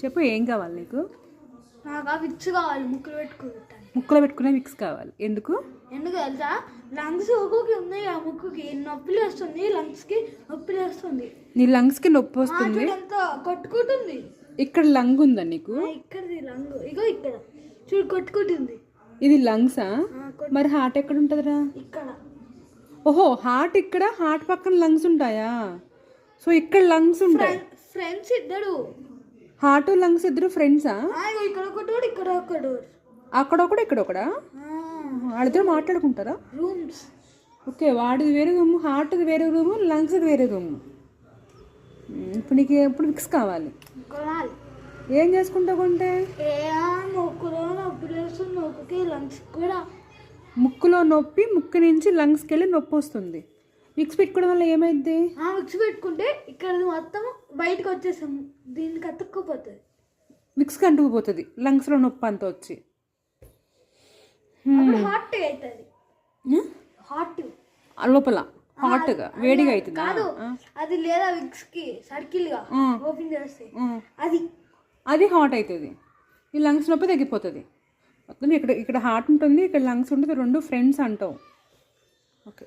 చెప్పు ఏం కావాలి నీకు? నాకు ఆ విక్స్ కావాలి, ముక్కులు పెట్టుకుంటాను. ముక్కులో పెట్టుకునే విక్స్ కావాలి. ఎందుకు తెలుసా? లంగ్స్ ఒక్కొక్క ఉన్నాయి, ఆ ముక్కుకి నొప్పి లేస్తుంది, లంగ్స్కి నొప్పి లేస్తుంది. నీ లంగ్స్కి నొప్పి వస్తుంది, కొట్టుకుంటుంది. ఇక్కడ లంగ్ ఉందా నీకు? ఇక్కడది లంగ్, ఇగో ఇక్కడ చూడు కొట్టుకుంటుంది. ఇది లంగ్సా? మరి హార్ట్ ఎక్కడ ఉంటుందిరా? ఇక్కడ. ఓహో, హార్ట్ ఇక్కడ, హార్ట్ పక్కన లంగ్స్ ఉంటాయా? సో ఇక్కడ లంగ్స్ ఉంటాయి. ఫ్రెండ్స్ ఇద్దరు, హార్ట్ లంగ్స్ ఇద్దరు ఫ్రెండ్సా? ఇక్కడ ఒకటి, ఇక్కడ ఒకటి, అక్కడొకడు ఇక్కడ ఒకడా? వాళ్ళిద్దరు మాట్లాడుకుంటారా? రూమ్స్. ఓకే, వాడిది వేరే రూము, హార్ట్ది వేరే రూము, లంగ్స్ది వేరే రూము. ఇప్పుడు నీకు ఎప్పుడు విక్స్ కావాలి? ఏం చేసుకుంటావు కొంటే? ముక్కులో నొప్పి లేస్తుంది, నొప్పికి లంగ్స్ కూడా. ముక్కులో నొప్పి, ముక్కు నుంచి లంగ్స్కి వెళ్ళి నొప్పి వస్తుంది. విక్స్ పెట్టుకోవడం వల్ల ఏమైంది? విక్స్ పెట్టుకుంటే ఇక్కడ మొత్తం బయటకు వచ్చేసాం, దీనికి అతుక్కుపోతుంది. విక్స్కి అంటుకుపోతుంది, లంగ్స్లో నొప్పి అంతా వచ్చి. హాట్ అవుతుంది, హాట్ లోపల హాట్గా వేడిగా అవుతుంది. అది లేదా విక్స్కి సర్కిల్గా ఓపెన్ చేస్తే అది హాట్ అవుతుంది. ఈ లంగ్స్ నొప్పి తగ్గిపోతుంది మొత్తం. ఇక్కడ హార్ట్ ఉంటుంది, ఇక్కడ లంగ్స్ ఉంటుంది, రెండు ఫ్రెండ్స్ అంటావు. ఓకే.